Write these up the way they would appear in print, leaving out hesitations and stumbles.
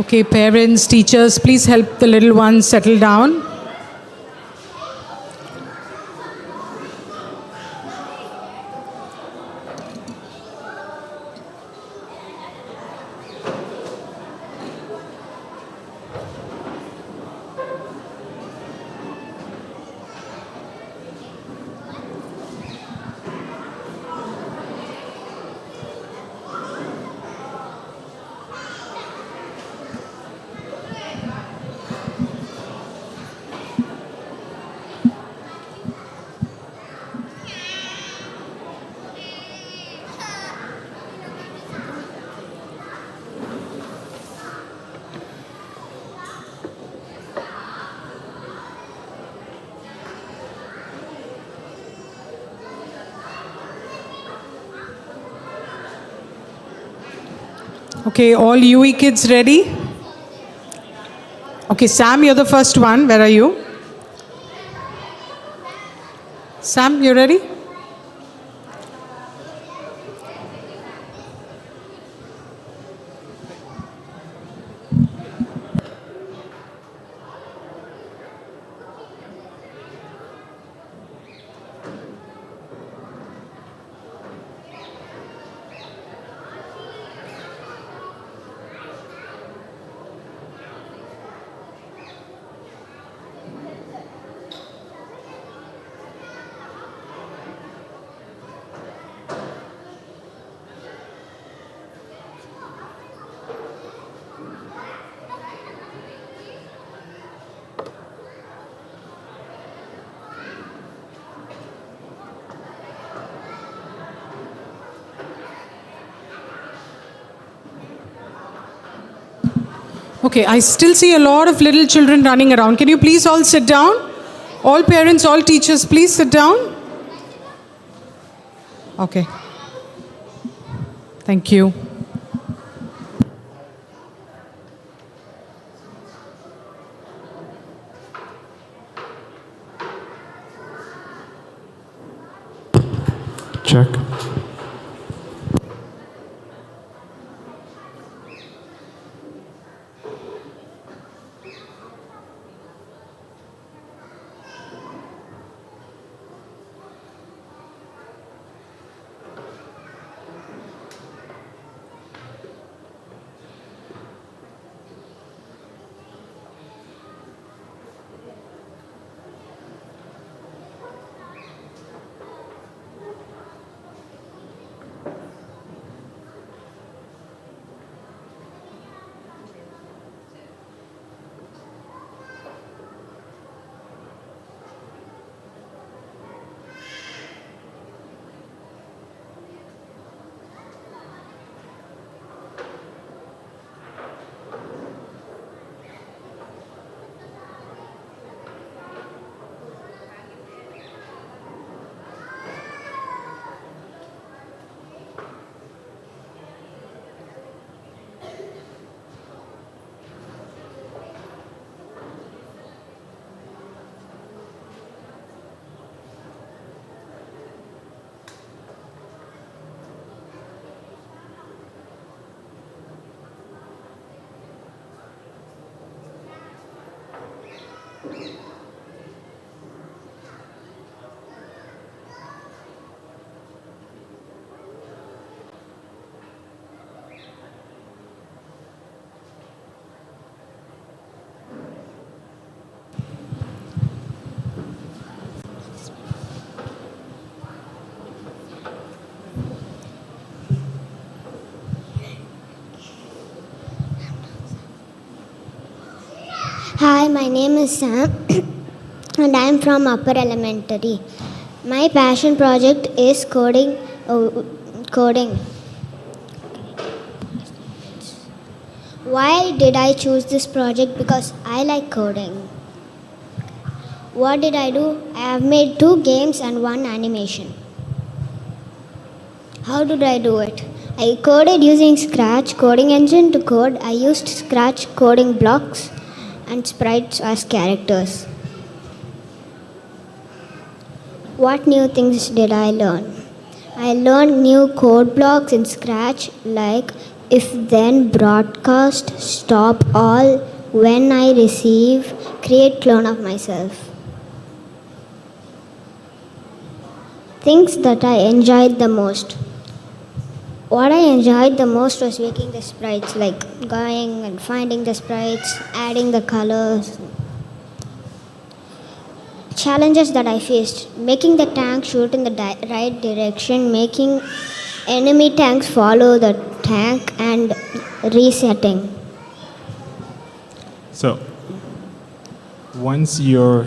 Okay, parents, teachers, please help the little ones settle down. Okay, all UE kids ready? Okay, Sam, you're the first one. Where are you? Sam, you ready? Okay, I still see a lot of little children running around. Can you please all sit down? All parents, all teachers, please sit down. Okay. Thank you. Check. Hi, my name is Sam and I am from Upper Elementary. My passion project is coding. Why did I choose this project? Because I like coding. What did I do? I have made 2 games and 1 animation. How did I do it? I coded using Scratch coding engine to code. I used Scratch coding blocks and sprites as characters. What new things did I learn? I learned new code blocks in Scratch like if then broadcast, stop all, when I receive, create clone of myself. Things that I enjoyed the most. What I enjoyed the most was making the sprites, like going and finding the sprites, adding the colors. Challenges that I faced: making the tank shoot in the right direction, making enemy tanks follow the tank, and resetting. So, once your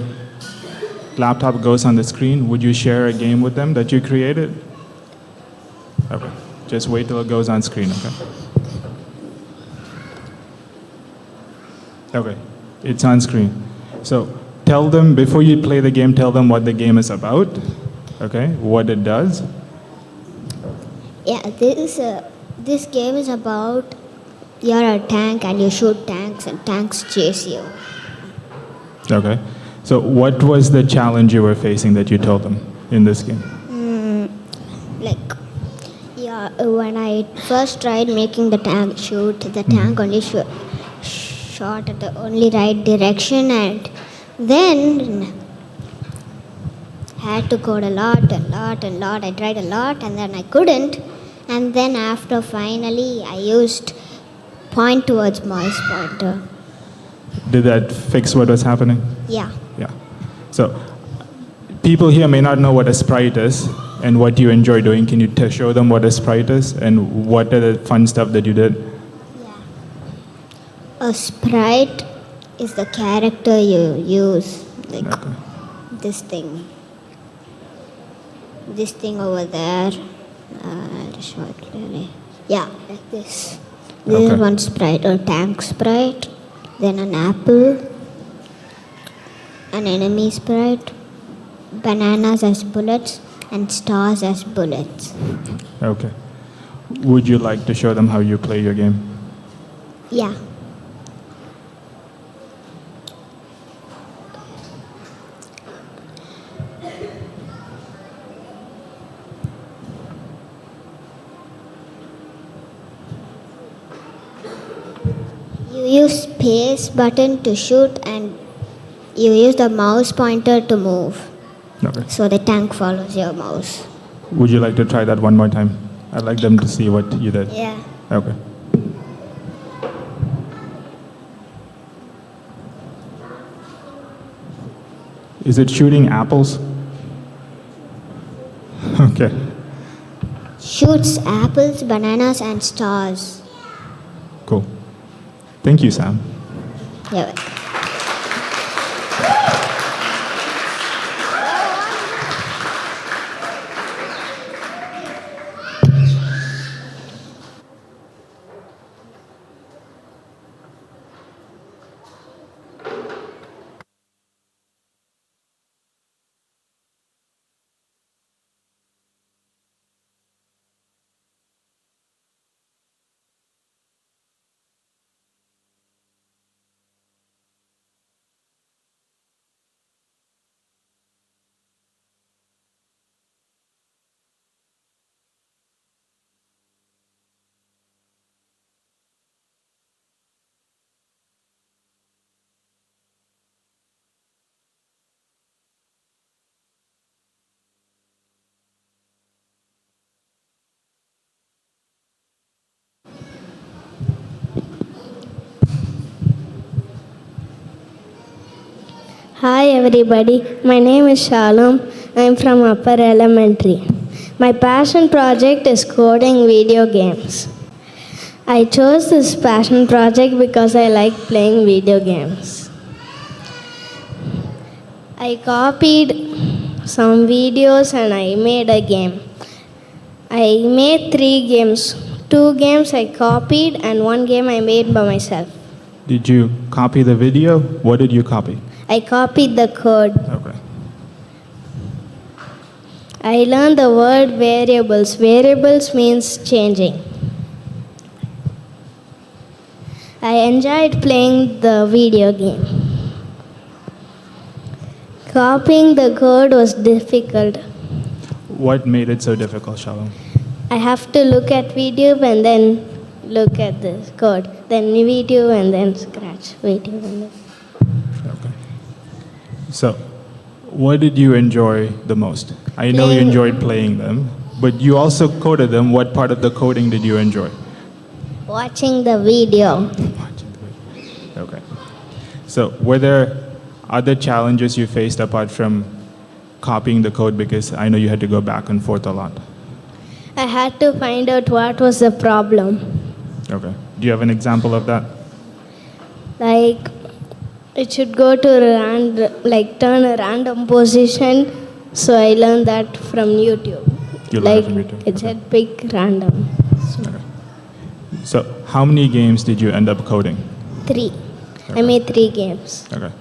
laptop goes on the screen, would you share a game with them that you created? Okay. Just wait till it goes on screen, okay? Okay. It's on screen. So, tell them, before you play the game, tell them what the game is about, okay? What it does. Yeah, this game is about you're a tank and you shoot tanks and tanks chase you. Okay. So, what was the challenge you were facing that you told them in this game? When I first tried making the tank shoot, the tank only shot at the only right direction, and then had to code a lot. I tried a lot, and then I couldn't. And then after finally, I used point towards mouse pointer. Did that fix what was happening? Yeah. Yeah. So, people here may not know what a sprite is and what you enjoy doing. Can you show them what a sprite is and what are the fun stuff that you did? Yeah. A sprite is the character you use, like Okay. this thing. This thing over there. I'll show it clearly. Yeah, like this. This Okay. is one sprite, a tank sprite, then an apple, an enemy sprite, bananas as bullets, and stars as bullets. Okay. Would you like to show them how you play your game? Yeah. You use space button to shoot and you use the mouse pointer to move. Okay. So the tank follows your mouse. Would you like to try that one more time? I'd like them to see what you did. Yeah. Okay. Is it shooting apples? Okay. Shoots apples, bananas, and stars. Cool. Thank you, Sam. Yeah. Hi everybody, my name is Shalom. I am from Upper Elementary. My passion project is coding video games. I chose this passion project because I like playing video games. I copied some videos and I made a game. I made 3 games. 2 games I copied and 1 game I made by myself. Did you copy the video? What did you copy? I copied the code. Okay. I learned the word variables. Variables means changing. I enjoyed playing the video game. Copying the code was difficult. What made it so difficult, Shalom? I have to look at video and then look at this code, then video and then scratch video and then. Okay. So, what did you enjoy the most? I know you Playing. enjoyed playing them, but you also coded them. What part of the coding did you enjoy? Watching the video. Okay. So, were there other challenges you faced apart from copying the code? Because I know you had to go back and forth a lot. I had to find out what was the problem. Okay. Do you have an example of that? Like, it should go to turn a random position. So I learned that from YouTube. You learned Like, it from YouTube, it okay. said pick random. So, how many games did you end up coding? 3. Okay. I made 3 games. Okay.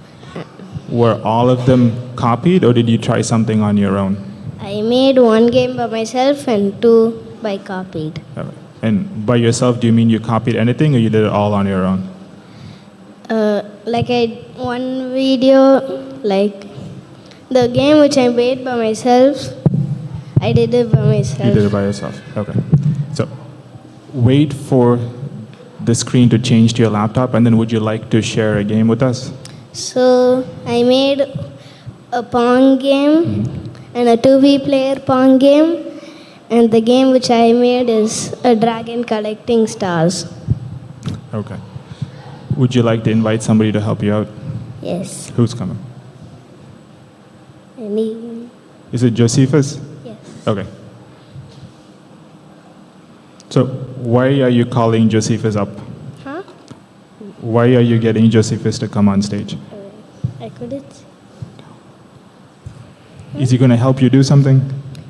Were all of them copied, or did you try something on your own? I made 1 game by myself and 2 by copied. Okay. And by yourself, do you mean you copied anything, or you did it all on your own? Like one video, like the game which I made by myself, I did it by myself. You did it by yourself. Okay. So, wait for the screen to change to your laptop, and then would you like to share a game with us? So I made a Pong game and a 2v player Pong game, and the game which I made is a dragon collecting stars. Okay. Would you like to invite somebody to help you out? Yes. Who's coming? Any? Is it Josephus? Yes. Okay. So, why are you calling Josephus up? Huh? Why are you getting Josephus to come on stage? I couldn't. Is he going to help you do something?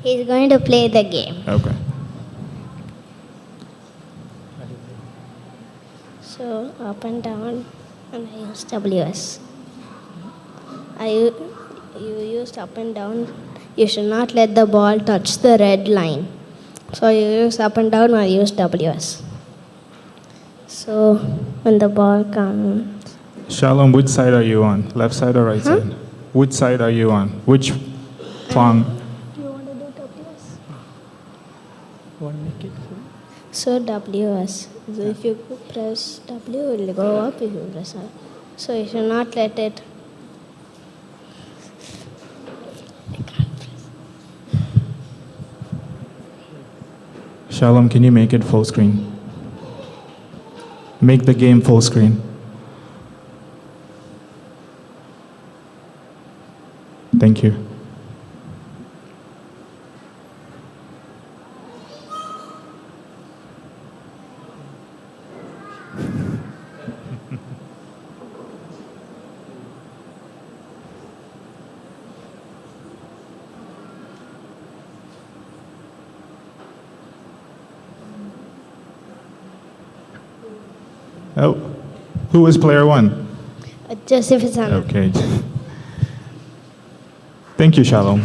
He's going to play the game. Okay. So up and down, and I use WS. You used up and down. You should not let the ball touch the red line. So you use up and down, I use WS. So when the ball comes, Shalom, which side are you on? Left side or right side? Which side are you on? Which Pong? you want to do WS? So WS. So if you press W, it will go up. If you press R. So you should not let it. Shalom, can you make it full screen? Make the game full screen. Thank you. Oh, who was player 1? Joseph is on. Okay. Thank you, Shalom.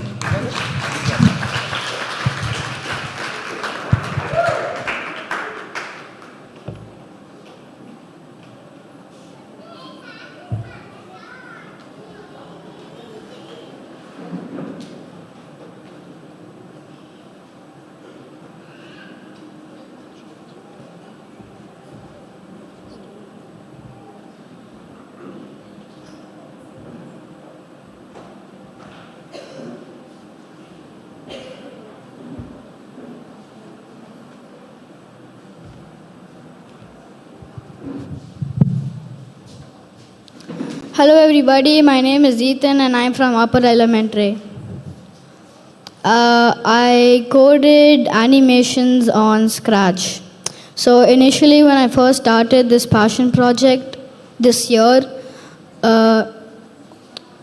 Hello everybody, my name is Ethan and I'm from Upper Elementary. I coded animations on Scratch. So initially when I first started this passion project this year,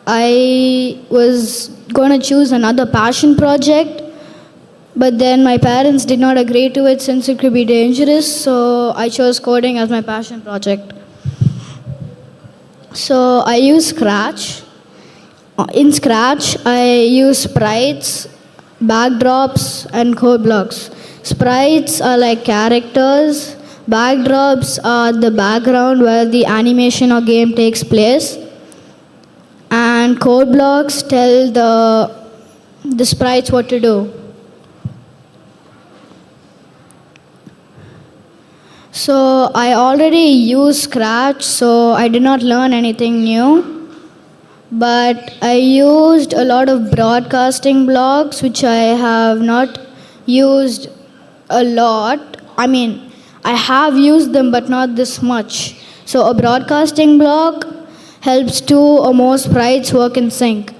I was going to choose another passion project, but then my parents did not agree to it since it could be dangerous, so I chose coding as my passion project. So I use Scratch. In Scratch, I use sprites, backdrops, and code blocks. Sprites are like characters. Backdrops are the background where the animation or game takes place. And code blocks tell the sprites what to do. So I already use Scratch, so I did not learn anything new. But I used a lot of broadcasting blogs, which I have not used a lot. I mean, I have used them, but not this much. So a broadcasting blog helps two or more sprites work in sync.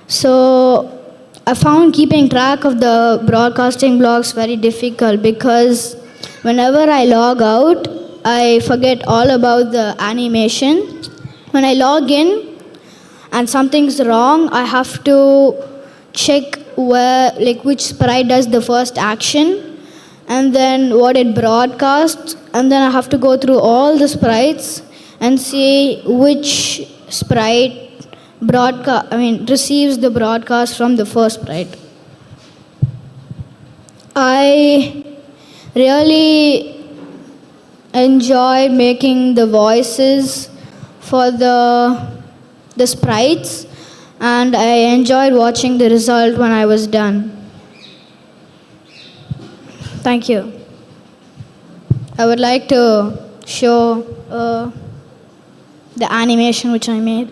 So I found keeping track of the broadcasting blogs very difficult because whenever I log out, I forget all about the animation. When I log in and something's wrong, I have to check which sprite does the first action and then what it broadcasts, and then I have to go through all the sprites and see which sprite receives the broadcast from the first sprite. I really enjoyed making the voices for the sprites, and I enjoyed watching the result when I was done. Thank you. I would like to show the animation which I made.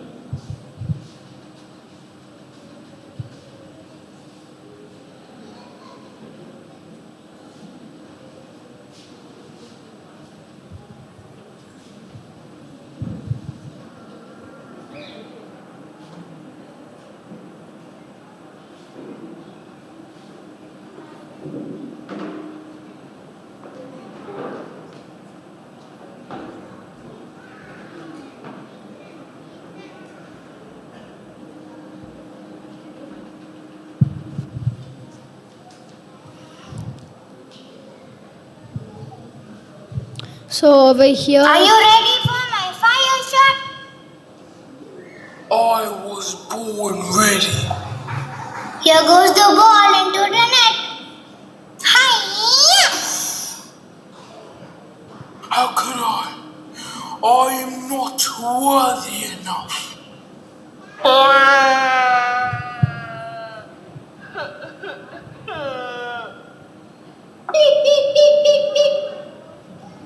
So over here. Are you ready for my fire shot? I was born ready. Here goes the ball into the net. Hi! How could I? I am not worthy enough.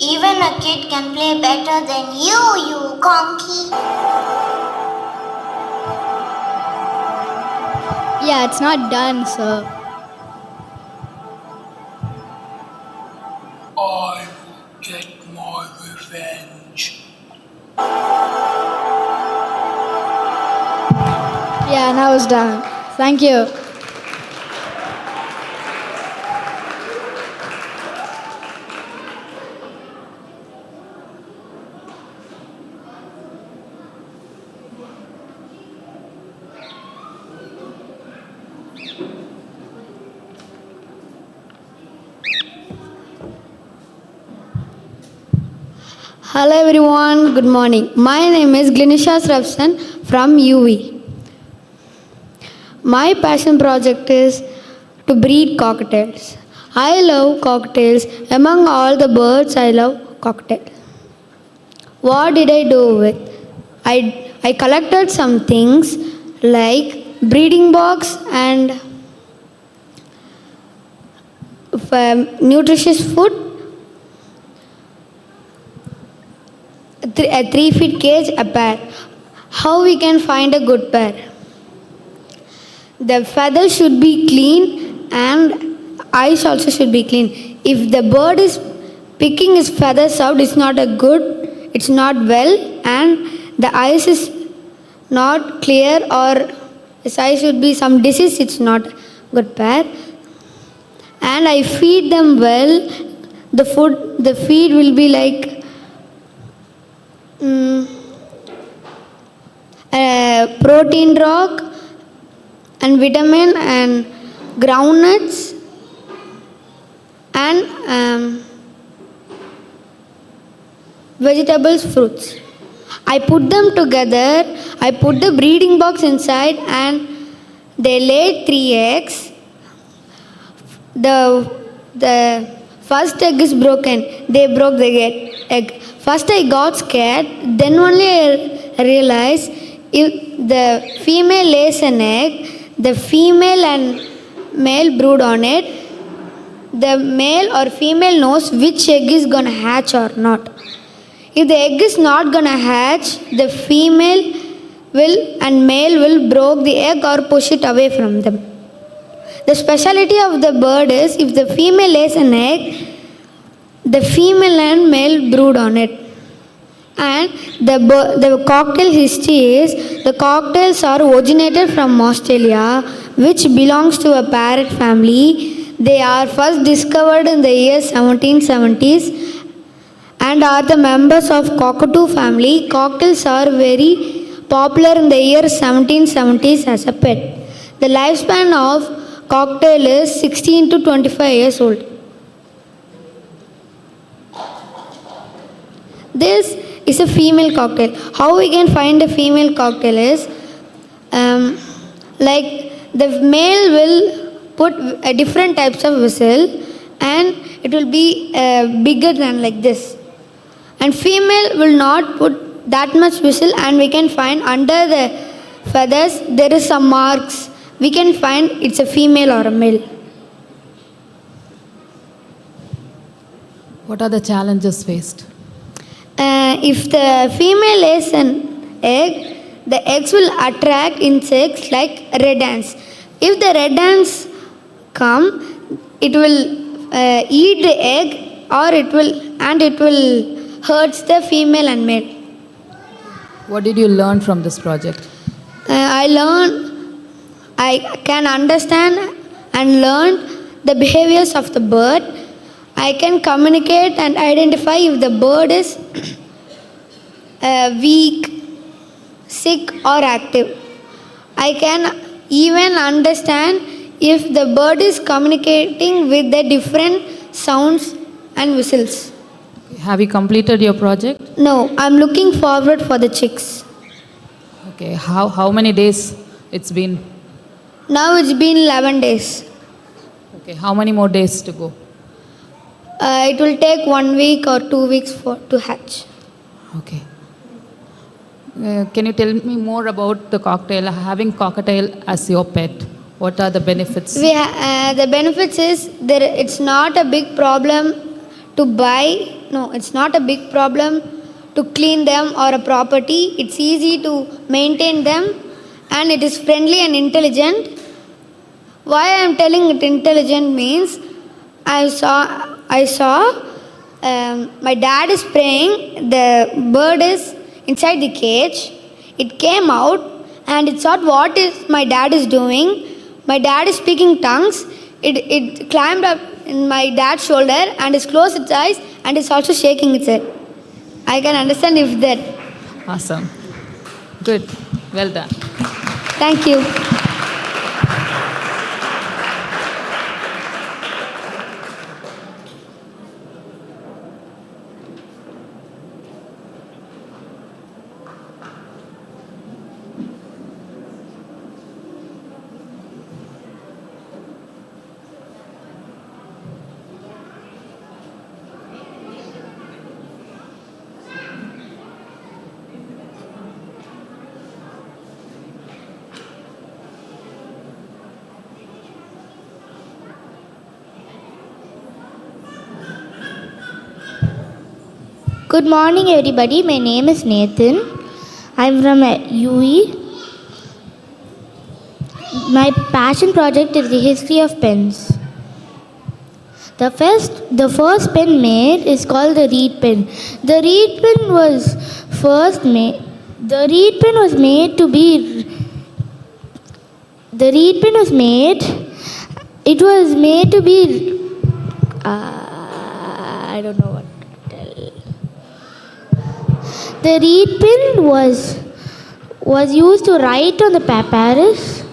Even a kid can play better than you conky. Yeah, it's not done, sir. I will get my revenge. Yeah, now it's done. Thank you. Hello everyone, good morning. My name is Glinisha Srafsan from UV. My passion project is to breed cocktails. I love cocktails. Among all the birds, I love cocktail. What did I do with? I collected some things like breeding box and nutritious food, a 3-foot cage, a pair. How we can find a good pair? The feathers should be clean and eyes also should be clean. If the bird is picking his feathers out, it's not well, and the eyes is not clear or his eyes should be some disease, it's not good pair. And I feed them well. The feed will be like protein rock and vitamin and groundnuts and vegetables, fruits. I put them together. I put the breeding box inside and they laid 3 eggs. The first egg is broken. They broke the egg. First I got scared. Then only I realized if the female lays an egg, the female and male brood on it, the male or female knows which egg is gonna hatch or not. If the egg is not gonna hatch, the female will and male will break the egg or push it away from them. The speciality of the bird is if the female lays an egg, the female and male brood on it. And the cocktail history is the cocktails are originated from Australia, which belongs to a parrot family. They are first discovered in the year 1770s and are the members of cockatoo family. Cocktails are very popular in the year 1770s as a pet. The lifespan of cocktail is 16 to 25 years old. This is a female cocktail. How we can find a female cocktail is like the male will put different types of whistle and it will be bigger than like this. And female will not put that much whistle, and we can find under the feathers there is some marks. We can find it's a female or a male. What are the challenges faced? If the female lays an egg, the eggs will attract insects like red ants. If the red ants come, it will eat the egg, or it will hurts the female and male. What did you learn from this project? I can understand and learn the behaviors of the bird. I can communicate and identify if the bird is weak, sick or active. I can even understand if the bird is communicating with the different sounds and whistles. Have you completed your project? No, I'm looking forward for the chicks. Okay, how many days it's been? Now it's been 11 days. Okay, how many more days to go? It will take 1 week or 2 weeks to hatch. Okay. Can you tell me more about the cocktail, having cocktail as your pet? What are the benefits? The benefits is it's not a big problem to buy. No, it's not a big problem to clean them or a property. It's easy to maintain them, and it is friendly and intelligent. Why I am telling it intelligent means I saw my dad is praying. The bird is inside the cage. It came out and it thought what is my dad is doing. My dad is speaking tongues. It climbed up in my dad's shoulder and is closed its eyes and is also shaking its head. I can understand if that. Awesome. Good. Well done. Thank you. Good morning, everybody. My name is Nathan. I'm from UE. My passion project is the history of pens. The first pen made is called the reed pen. The reed pen was made to be. The reed pen was made. It was made to be. I don't know what to tell. The reed pen was used to write on the papyrus.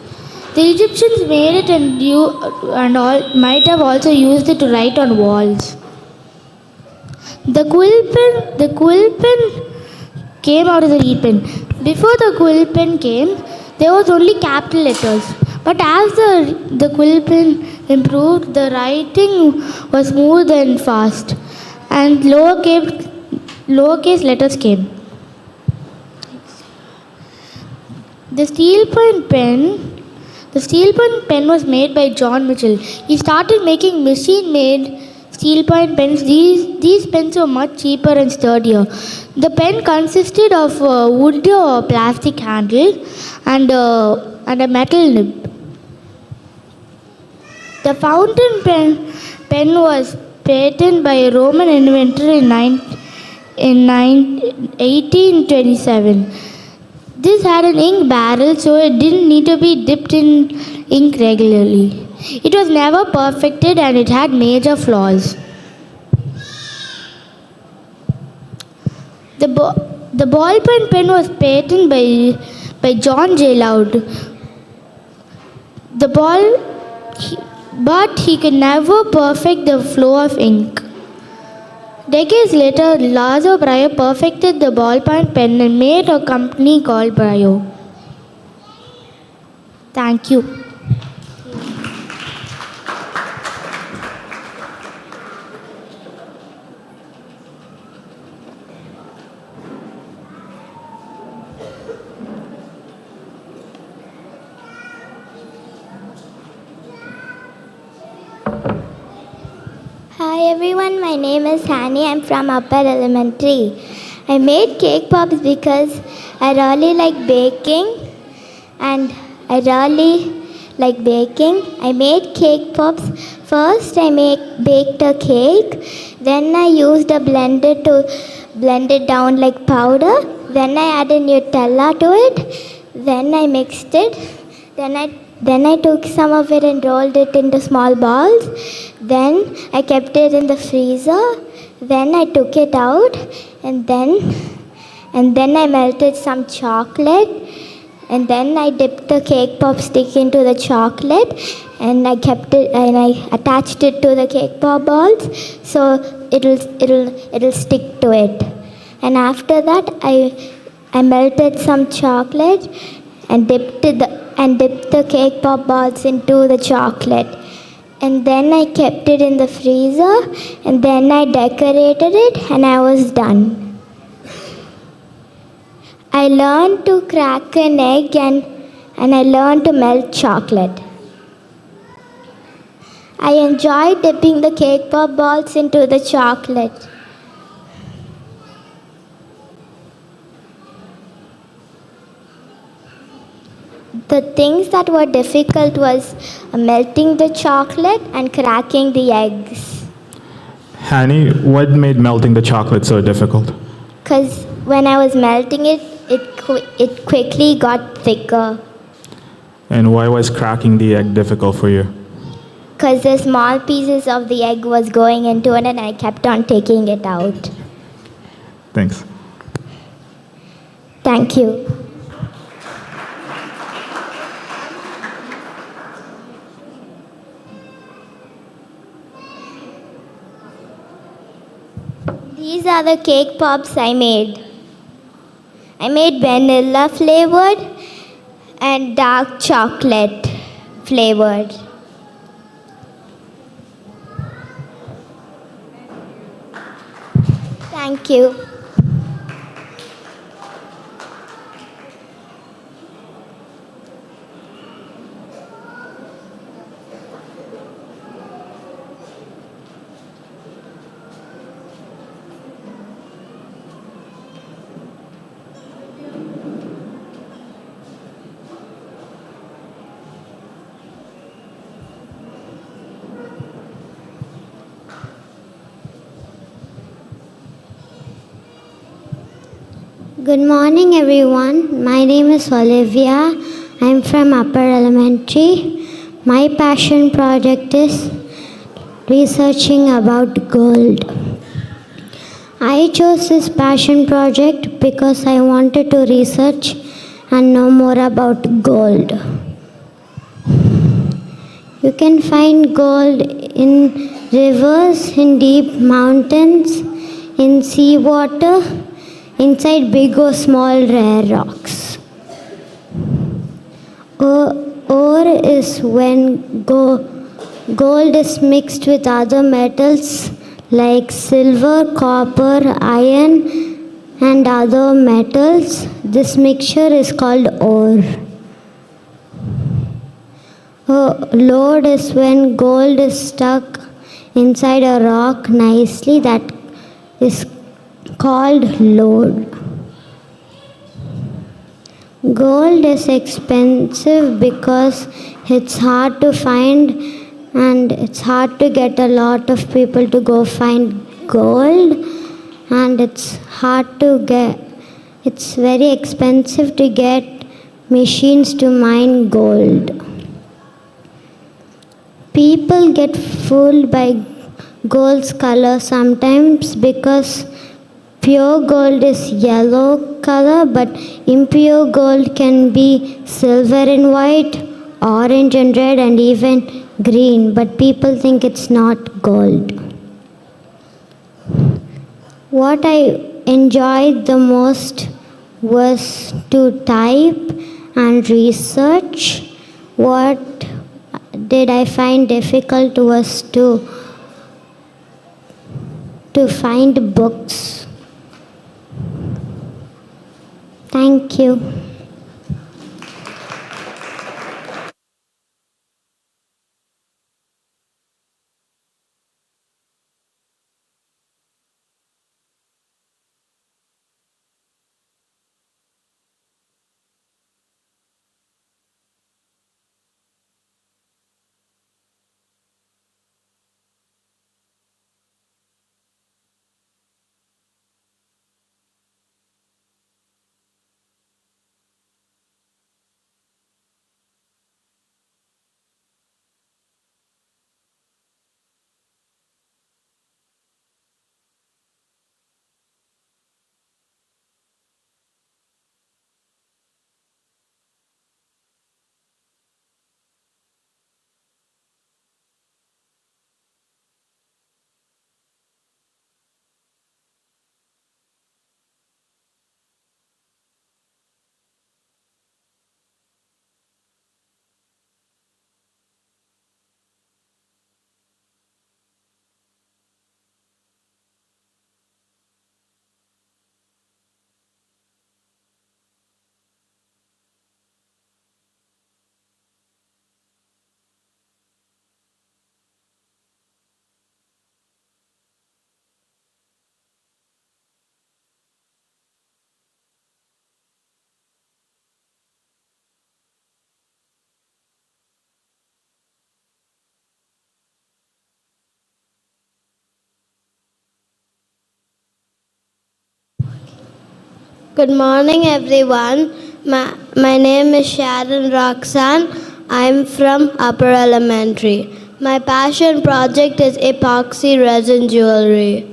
The Egyptians made it and all might have also used it to write on walls. The quill pen came out of the reed pen. Before the quill pen came, there was only capital letters. But as the quill pen improved, the writing was smooth and fast, and lowercase letters came. The steel point pen The steel point pen was made by John Mitchell. He started making machine-made steel point pens. These pens were much cheaper and sturdier. The pen consisted of a wood or plastic handle and a metal nib. The fountain pen was patented by a Roman inventor in 1827. This had an ink barrel, so it didn't need to be dipped in ink regularly. It was never perfected and it had major flaws. The ballpoint pen was patented by John J. Loud. But he could never perfect the flow of ink. Decades later, Lazo Brio perfected the ballpoint pen and made a company called Brio. Thank you. Hi everyone, my name is Hani. I'm from Upper Elementary. I made cake pops because I really like baking and I made cake pops. First I baked a cake, then I used a blender to blend it down like powder, then I added Nutella to it, then I mixed it, then I took some of it and rolled it into small balls. Then I kept it in the freezer. Then I took it out and then I melted some chocolate. And then I dipped the cake pop stick into the chocolate and I attached it to the cake pop balls so it'll stick to it. And after that I melted some chocolate and dipped the cake pop balls into the chocolate. And then I kept it in the freezer and then I decorated it and I was done. I learned to crack an egg and I learned to melt chocolate. I enjoyed dipping the cake pop balls into the chocolate. The things that were difficult was melting the chocolate and cracking the eggs. Hani, what made melting the chocolate so difficult? Because when I was melting it, it quickly got thicker. And why was cracking the egg difficult for you? Because the small pieces of the egg was going into it and I kept on taking it out. Thanks. Thank you. These are the cake pops I made. I made vanilla flavored and dark chocolate flavored. Thank you. Good morning everyone. My name is Olivia. I'm from Upper Elementary. My passion project is researching about gold. I chose this passion project because I wanted to research and know more about gold. You can find gold in rivers, in deep mountains, in seawater, inside big or small rare rocks. Ore is when gold is mixed with other metals like silver, copper, iron and other metals. This mixture is called ore. Load is when gold is stuck inside a rock nicely. That is called load. Gold is expensive because it's hard to find and it's hard to get a lot of people to go find gold, and it's very expensive to get machines to mine gold. People get fooled by gold's color sometimes because pure gold is yellow color, but impure gold can be silver and white, orange and red, and even green, but people think it's not gold. What I enjoyed the most was to type and research. What did I find difficult was to find books. Thank you. Good morning, everyone. My name is Sharon Roxanne. I'm from Upper Elementary. My passion project is epoxy resin jewelry.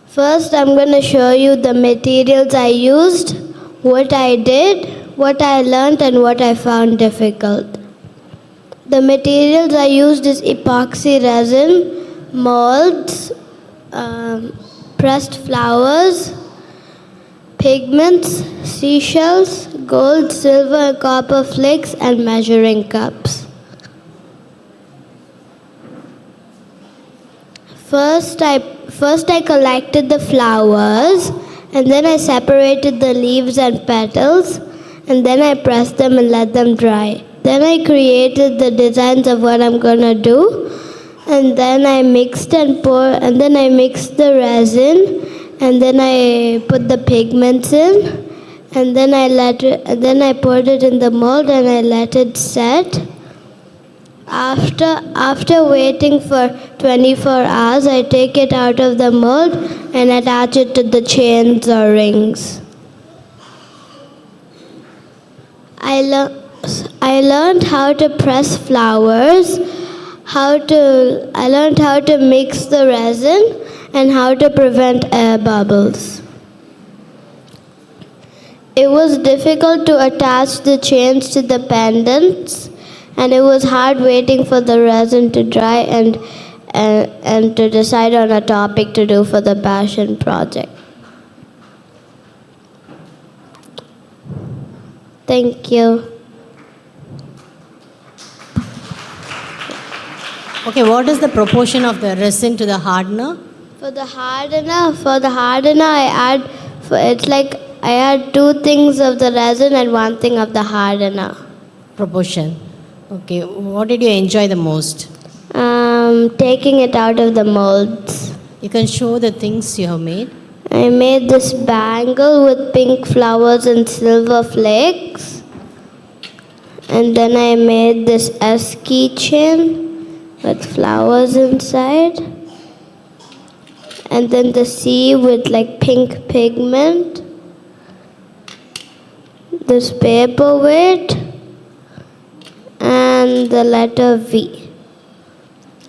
First, I'm going to show you the materials I used, what I did, what I learned, and what I found difficult. The materials I used is epoxy resin, molds, pressed flowers, pigments, seashells, gold, silver, and copper flakes, and measuring cups. First I collected the flowers, and then I separated the leaves and petals, and then I pressed them and let them dry. Then I created the designs of what I'm gonna do, and then I mixed the resin, and then I put the pigments in, and then I poured it in the mold and I let it set. After waiting for 24 hours, I take it out of the mold and attach it to the chains or rings. I learned how to press flowers, I learned how to mix the resin, and how to prevent air bubbles. It was difficult to attach the chains to the pendants, and it was hard waiting for the resin to dry and to decide on a topic to do for the passion project. Thank you. Okay, what is the proportion of the resin to the hardener? For the hardener, I add 2 things of the resin and 1 thing of the hardener. Proportion. Okay, what did you enjoy the most? Taking it out of the molds. You can show the things you have made. I made this bangle with pink flowers and silver flakes. And then I made this S keychain with flowers inside. And then the sea with like pink pigment. This paperweight. And the letter V.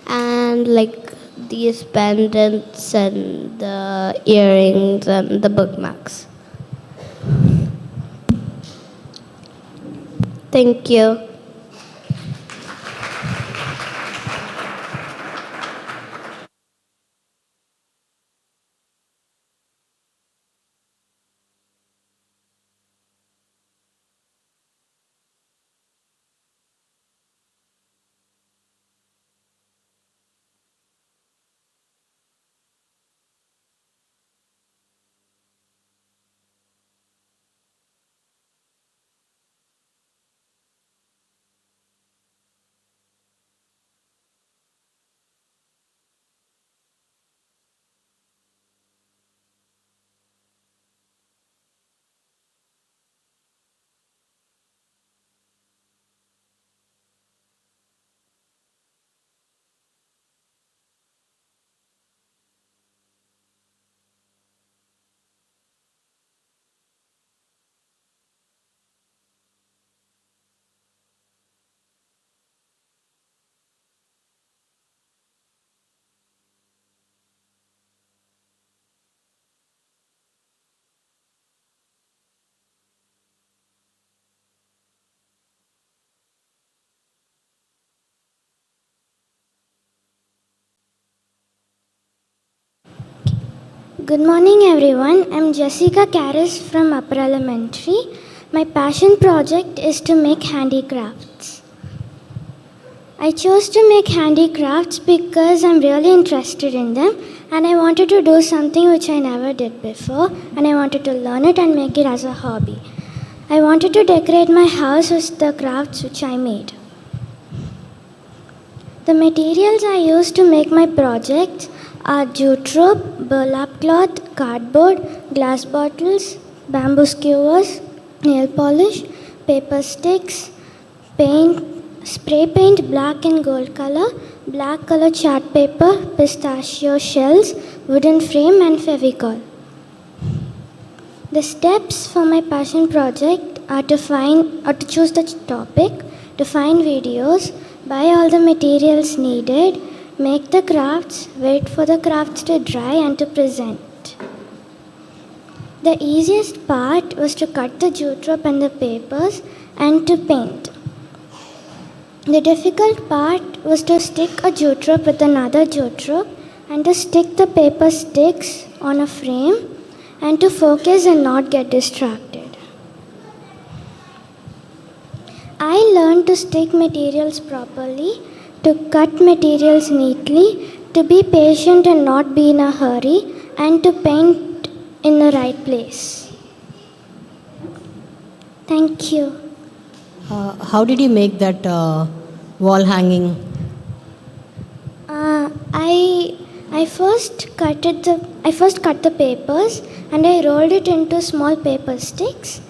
And like these pendants and the earrings and the bookmarks. Thank you. Good morning, everyone. I'm Jessica Karras from Upper Elementary. My passion project is to make handicrafts. I chose to make handicrafts because I'm really interested in them and I wanted to do something which I never did before and I wanted to learn it and make it as a hobby. I wanted to decorate my house with the crafts which I made. The materials I used to make my projects are jute rope, burlap cloth, cardboard, glass bottles, bamboo skewers, nail polish, paper sticks, paint, spray paint, black and gold color, black color chart paper, pistachio shells, wooden frame and Fevicol. The steps for my passion project are to choose the topic, to find videos, buy all the materials needed, make the crafts, wait for the crafts to dry and to present. The easiest part was to cut the jute rope and the papers and to paint. The difficult part was to stick a jute rope with another jute rope and to stick the paper sticks on a frame and to focus and not get distracted. I learned to stick materials properly, to cut materials neatly, to be patient and not be in a hurry, and to paint in the right place. Thank you. How did you make that wall hanging? I first cut the papers and I rolled it into small paper sticks,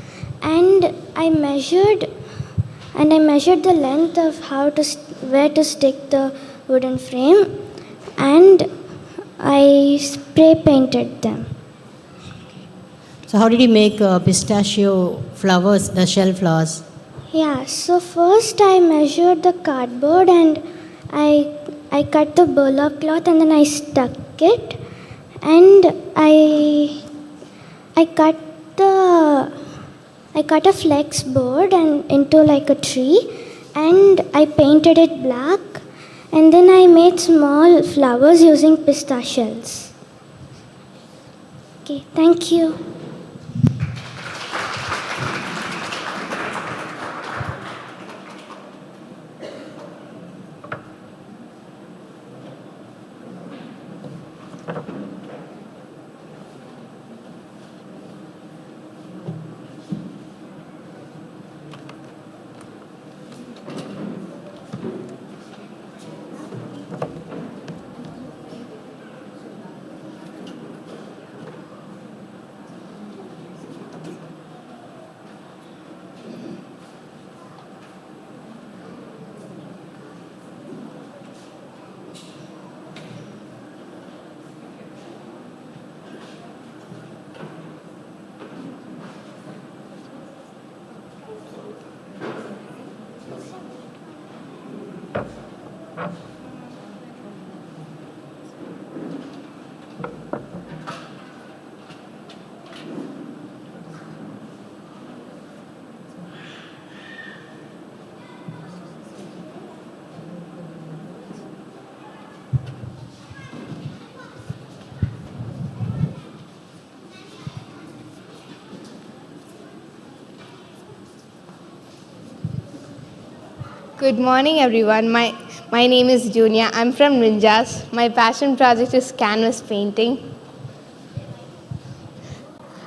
and I measured the length of where to stick the wooden frame, and I spray painted them. So how did you make pistachio flowers, the shell flowers? Yeah, so first I measured the cardboard and I cut the burlap cloth and then I stuck it, and I cut a flex board and into like a tree, and I painted it black, and then I made small flowers using pistachios. Okay, thank you. Good morning, everyone. My name is Junia. I'm from Ninjas. My passion project is canvas painting.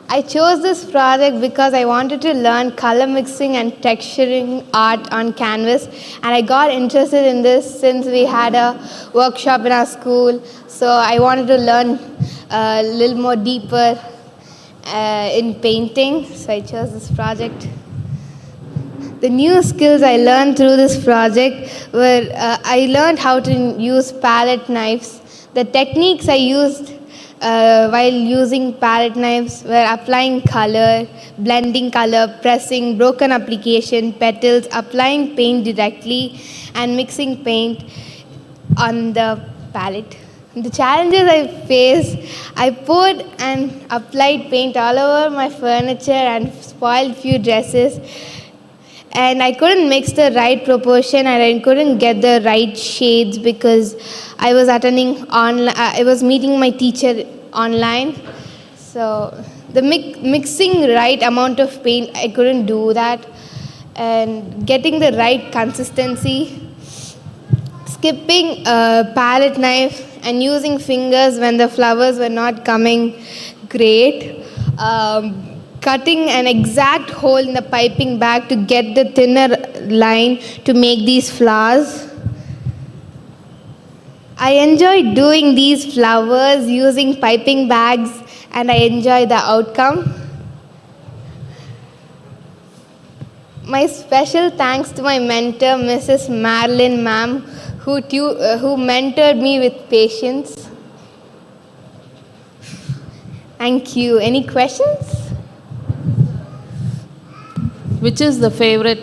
I chose this project because I wanted to learn color mixing and texturing art on canvas, and I got interested in this since we had a workshop in our school. So I wanted to learn a little more deeper in painting, so I chose this project. The new skills I learned through this project were I learned how to use palette knives. The techniques I used while using palette knives were applying color, blending color, pressing, broken application, petals, applying paint directly, and mixing paint on the palette. The challenges I faced, I poured and applied paint all over my furniture and spoiled few dresses. And I couldn't mix the right proportion and I couldn't get the right shades because I was attending online. I was meeting my teacher online. So the mixing right amount of paint, I couldn't do that. And getting the right consistency, skipping a palette knife and using fingers when the flowers were not coming great. Cutting an exact hole in the piping bag to get the thinner line to make these flowers. I enjoy doing these flowers using piping bags and I enjoy the outcome. My special thanks to my mentor, Mrs. Marilyn ma'am, who mentored me with patience. Thank you. Any questions? Which is the favorite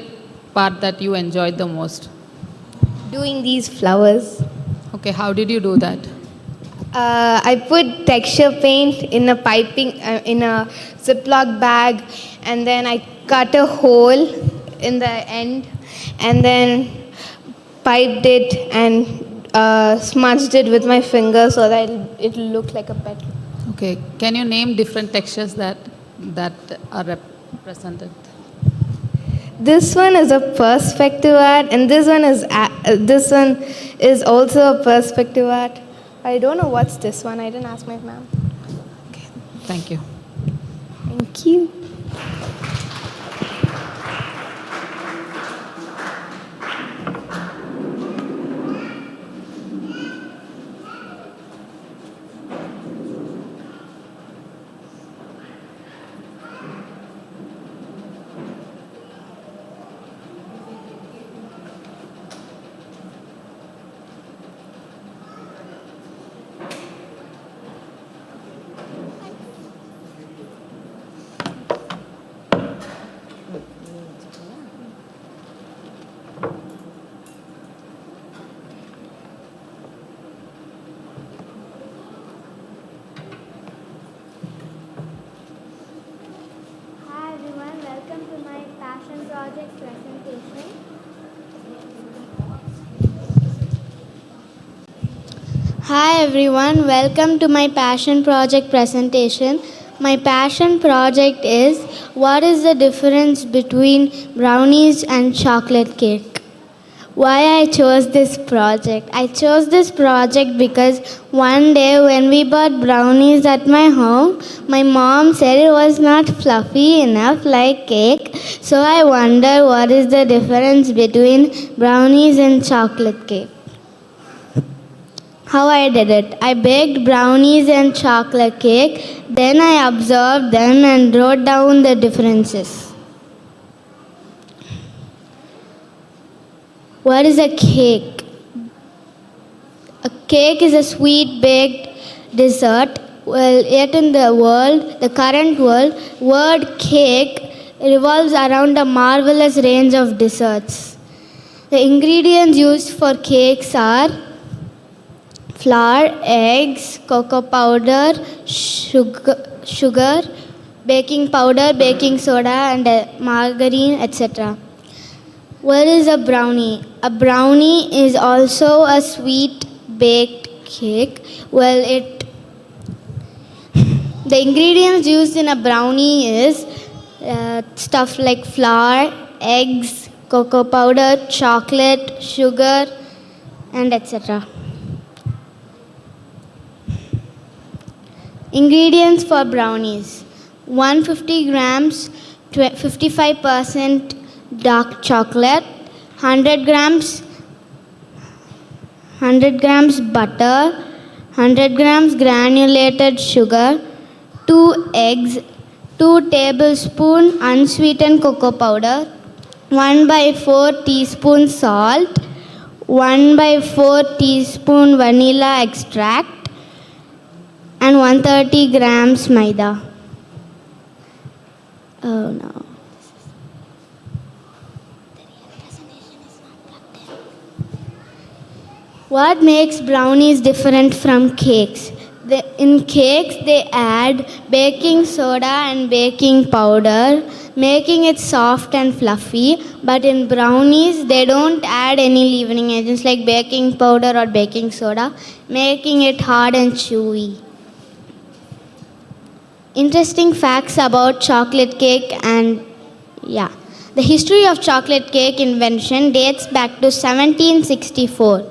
part that you enjoyed the most? Doing these flowers. Okay, how did you do that? I put texture paint in a in a Ziploc bag, and then I cut a hole in the end, and then piped it and smudged it with my finger so that it'll look like a petal. Okay, can you name different textures that are represented? This one is a perspective art, and this one is also a perspective art. I don't know what's this one. I didn't ask my ma'am. Okay, thank you. Thank you. Hi everyone, welcome to my passion project presentation. My passion project is what is the difference between brownies and chocolate cake? Why I chose this project? I chose this project because one day when we bought brownies at my home, my mom said it was not fluffy enough like cake. So I wonder what is the difference between brownies and chocolate cake. How I did it. I baked brownies and chocolate cake. Then I observed them and wrote down the differences. What is a cake? A cake is a sweet baked dessert. Well, yet in the current world, word cake revolves around a marvelous range of desserts. The ingredients used for cakes are flour, eggs, cocoa powder, sugar, baking powder, baking soda, and margarine, etc. What is a brownie? A brownie is also a sweet baked cake. Well, the ingredients used in a brownie is stuff like flour, eggs, cocoa powder, chocolate, sugar, and etc. Ingredients for brownies: 150 grams, 55% dark chocolate, 100 grams butter, 100 grams granulated sugar, 2 eggs, 2 tablespoons unsweetened cocoa powder, 1/4 teaspoon salt, 1/4 teaspoon vanilla extract, and 130 grams maida. Oh no. What makes brownies different from cakes? In cakes, they add baking soda and baking powder, making it soft and fluffy. But in brownies, they don't add any leavening agents like baking powder or baking soda, making it hard and chewy. Interesting facts about chocolate cake and the history of chocolate cake invention dates back to 1764.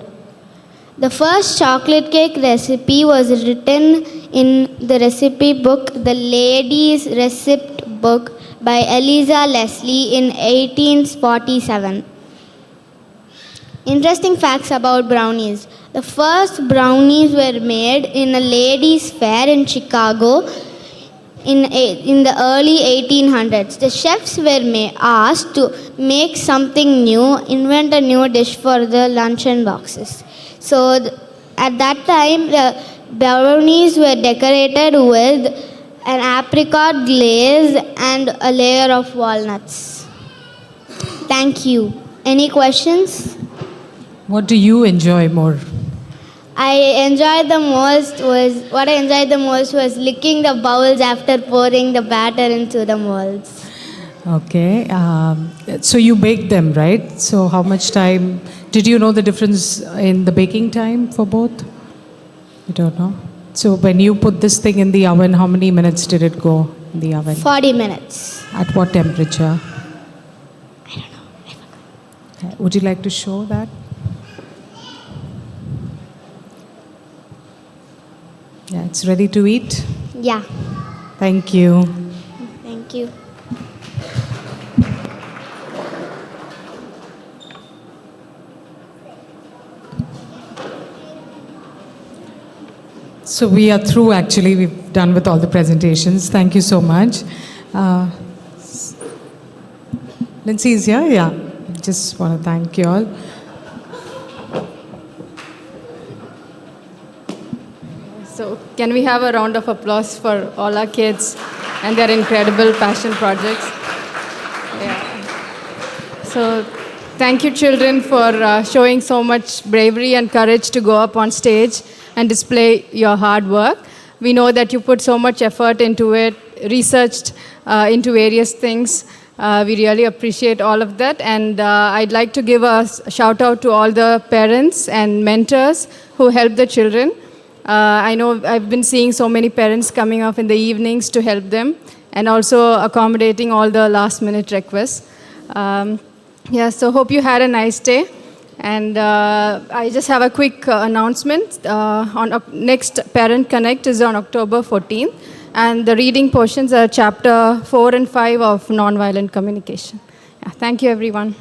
The first chocolate cake recipe was written in the recipe book, The Lady's Receipt Book by Eliza Leslie in 1847. Interesting facts about brownies. The first brownies were made in a ladies' fair in Chicago in the early 1800s. The chefs were asked to make something new, invent a new dish for the luncheon boxes. So at that time, the brownies were decorated with an apricot glaze and a layer of walnuts. Thank you. Any questions? What do you enjoy more? What I enjoyed the most was licking the bowls after pouring the batter into the molds. Okay. So you bake them, right? So how much time? Did you know the difference in the baking time for both? You don't know? So when you put this thing in the oven, how many minutes did it go in the oven? 40 minutes. At what temperature? I don't know. I forgot. Okay. Would you like to show that? Yeah, it's ready to eat? Yeah. Thank you. Thank you. So we are through actually. We've done with all the presentations. Thank you so much. Lindsay is here? Yeah. Just want to thank you all. So can we have a round of applause for all our kids and their incredible passion projects? Yeah. So thank you, children, for showing so much bravery and courage to go up on stage and display your hard work. We know that you put so much effort into it, researched into various things. We really appreciate all of that. And I'd like to give a shout out to all the parents and mentors who help the children. I know I've been seeing so many parents coming up in the evenings to help them and also accommodating all the last minute requests. So hope you had a nice day. And I just have a quick announcement. Next Parent Connect is on October 14th. And the reading portions are chapter 4 and 5 of Nonviolent Communication. Yeah, thank you, everyone.